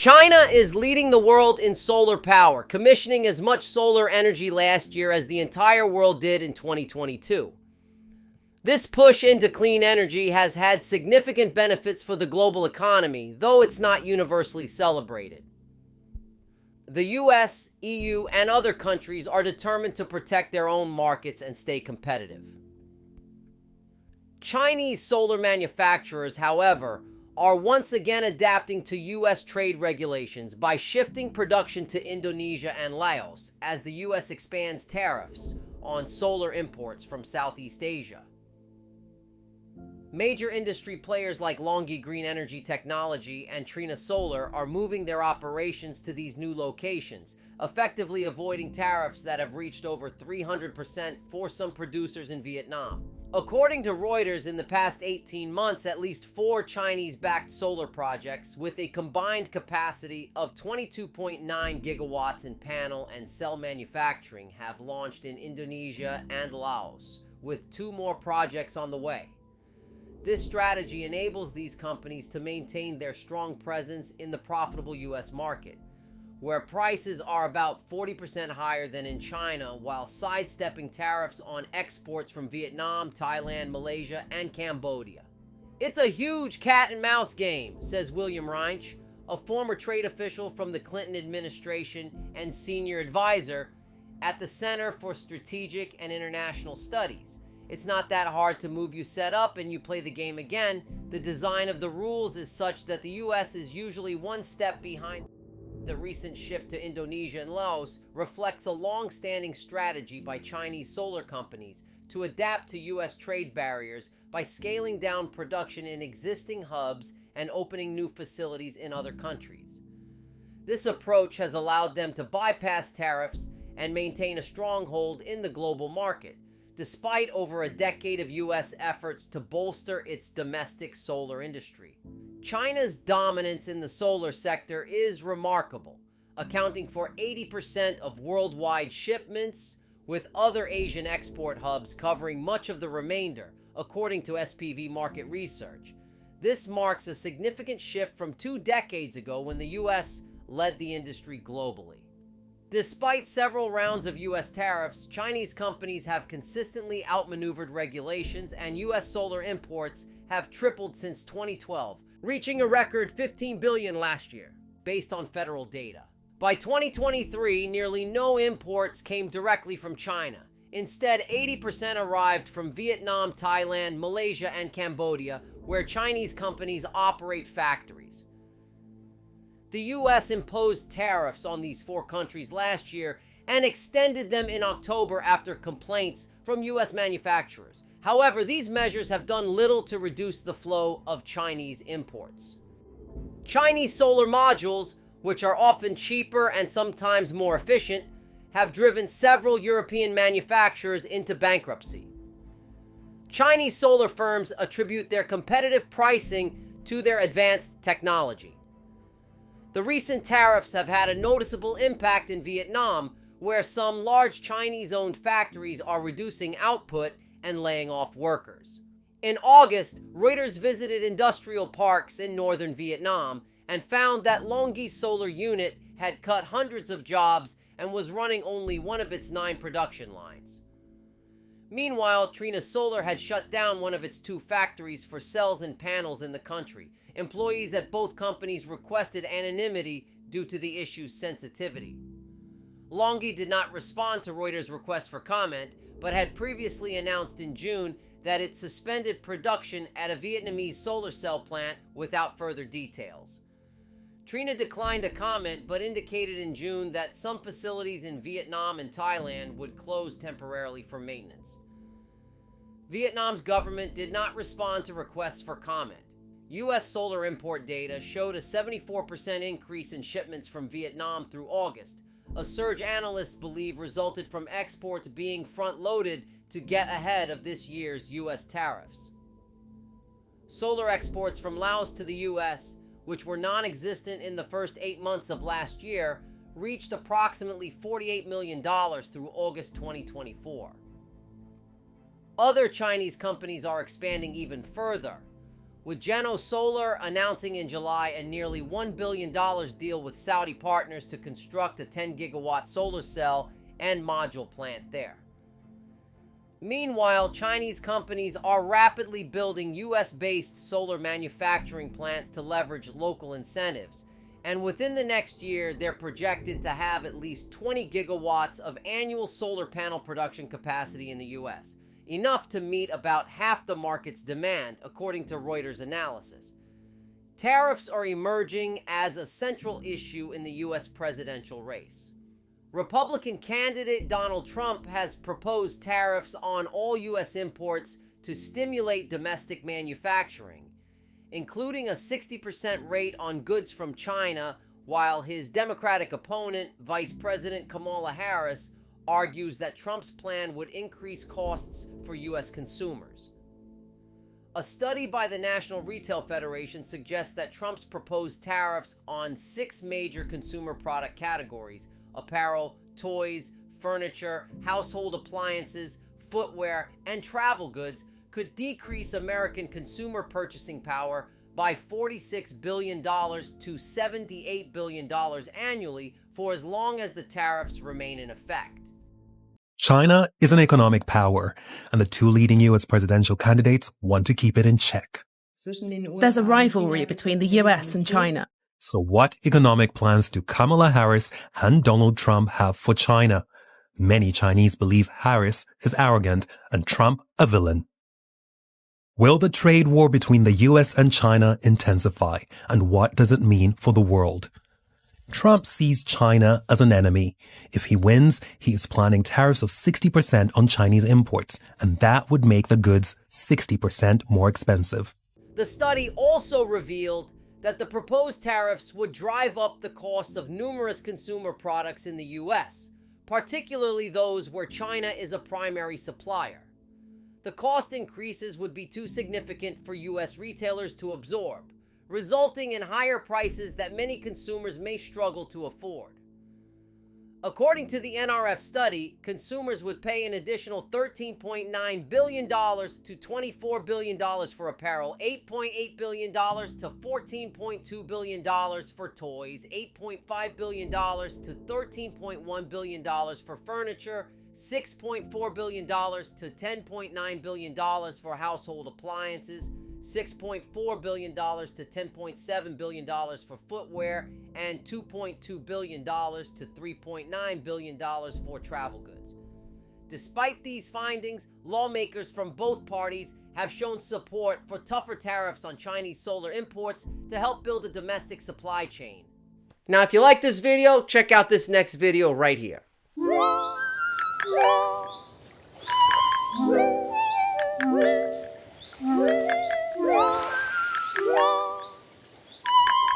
China is leading the world in solar power, commissioning as much solar energy last year as the entire world did in 2022. This push into clean energy has had significant benefits for the global economy, though it's not universally celebrated. The US, EU, and other countries are determined to protect their own markets and stay competitive. Chinese solar manufacturers, however, are once again adapting to US trade regulations by shifting production to Indonesia and Laos as the US expands tariffs on solar imports from Southeast Asia. Major industry players like LONGi Green Energy Technology and Trina Solar are moving their operations to these new locations, effectively avoiding tariffs that have reached over 300% for some producers in Vietnam. According to Reuters, in the past 18 months, at least 4 Chinese-backed solar projects with a combined capacity of 22.9 gigawatts in panel and cell manufacturing have launched in Indonesia and Laos, with 2 more projects on the way. This strategy enables these companies to maintain their strong presence in the profitable US market, where prices are about 40% higher than in China, while sidestepping tariffs on exports from Vietnam, Thailand, Malaysia, and Cambodia. It's a huge cat and mouse game, says William Reinsch, a former trade official from the Clinton administration and senior advisor at the Center for Strategic and International Studies. It's not that hard to move. You set up and you play the game again. The design of the rules is such that the US is usually one step behind. The recent shift to Indonesia and Laos reflects a long-standing strategy by Chinese solar companies to adapt to US trade barriers by scaling down production in existing hubs and opening new facilities in other countries. This approach has allowed them to bypass tariffs and maintain a stronghold in the global market, despite over a decade of US efforts to bolster its domestic solar industry. China's dominance in the solar sector is remarkable, accounting for 80% of worldwide shipments, with other Asian export hubs covering much of the remainder, according to SPV Market Research. This marks a significant shift from 2 decades ago when the US led the industry globally. Despite several rounds of US tariffs, Chinese companies have consistently outmaneuvered regulations, and US solar imports have tripled since 2012, reaching a record $15 billion last year, based on federal data. By 2023, nearly no imports came directly from China. Instead, 80% arrived from Vietnam, Thailand, Malaysia, and Cambodia, where Chinese companies operate factories. The US imposed tariffs on these 4 countries last year and extended them in October after complaints from US manufacturers. However, these measures have done little to reduce the flow of Chinese imports. Chinese solar modules, which are often cheaper and sometimes more efficient, have driven several European manufacturers into bankruptcy. Chinese solar firms attribute their competitive pricing to their advanced technology. The recent tariffs have had a noticeable impact in Vietnam, where some large Chinese-owned factories are reducing output and laying off workers. In August, Reuters visited industrial parks in northern Vietnam and found that LONGi's solar unit had cut hundreds of jobs and was running only one of its 9 production lines. Meanwhile, Trina Solar had shut down one of its 2 factories for cells and panels in the country. Employees at both companies requested anonymity due to the issue's sensitivity. LONGi did not respond to Reuters' request for comment, but had previously announced in June that it suspended production at a Vietnamese solar cell plant without further details. Trina declined a comment, but indicated in June that some facilities in Vietnam and Thailand would close temporarily for maintenance. Vietnam's government did not respond to requests for comment. U.S. solar import data showed a 74% increase in shipments from Vietnam through August, a surge analysts believe resulted from exports being front-loaded to get ahead of this year's U.S. tariffs. Solar exports from Laos to the U.S., which were non-existent in the first 8 months of last year, reached approximately $48 million through August 2024. Other Chinese companies are expanding even further. with Geno Solar announcing in July a nearly $1 billion deal with Saudi partners to construct a 10-gigawatt solar cell and module plant there. Meanwhile, Chinese companies are rapidly building US-based solar manufacturing plants to leverage local incentives, and within the next year, they're projected to have at least 20 gigawatts of annual solar panel production capacity in the US, enough to meet about half the market's demand, according to Reuters analysis. Tariffs are emerging as a central issue in the US presidential race. Republican candidate Donald Trump has proposed tariffs on all US imports to stimulate domestic manufacturing, including a 60% rate on goods from China, while his Democratic opponent, Vice President Kamala Harris, argues that Trump's plan would increase costs for US consumers. A study by the National Retail Federation suggests that Trump's proposed tariffs on 6 major consumer product categories: apparel, toys, furniture, household appliances, footwear, and travel goods could decrease American consumer purchasing power by $46 billion to $78 billion annually for as long as the tariffs remain in effect. China is an economic power, and the 2 leading US presidential candidates want to keep it in check. There's a rivalry between the US and China. So what economic plans do Kamala Harris and Donald Trump have for China? Many Chinese believe Harris is arrogant and Trump a villain. Will the trade war between the US and China intensify, and what does it mean for the world? Trump sees China as an enemy. If he wins, he is planning tariffs of 60% on Chinese imports, and that would make the goods 60% more expensive. The study also revealed that the proposed tariffs would drive up the costs of numerous consumer products in the US, particularly those where China is a primary supplier. The cost increases would be too significant for US retailers to absorb, resulting in higher prices that many consumers may struggle to afford. According to the NRF study, consumers would pay an additional $13.9 billion to $24 billion for apparel, $8.8 billion to $14.2 billion for toys, $8.5 billion to $13.1 billion for furniture, $6.4 billion to $10.9 billion for household appliances, $6.4 billion to $10.7 billion for footwear, and $2.2 billion to $3.9 billion for travel goods. Despite these findings, lawmakers from both parties have shown support for tougher tariffs on Chinese solar imports to help build a domestic supply chain. Now, if you like this video, check out this next video right here.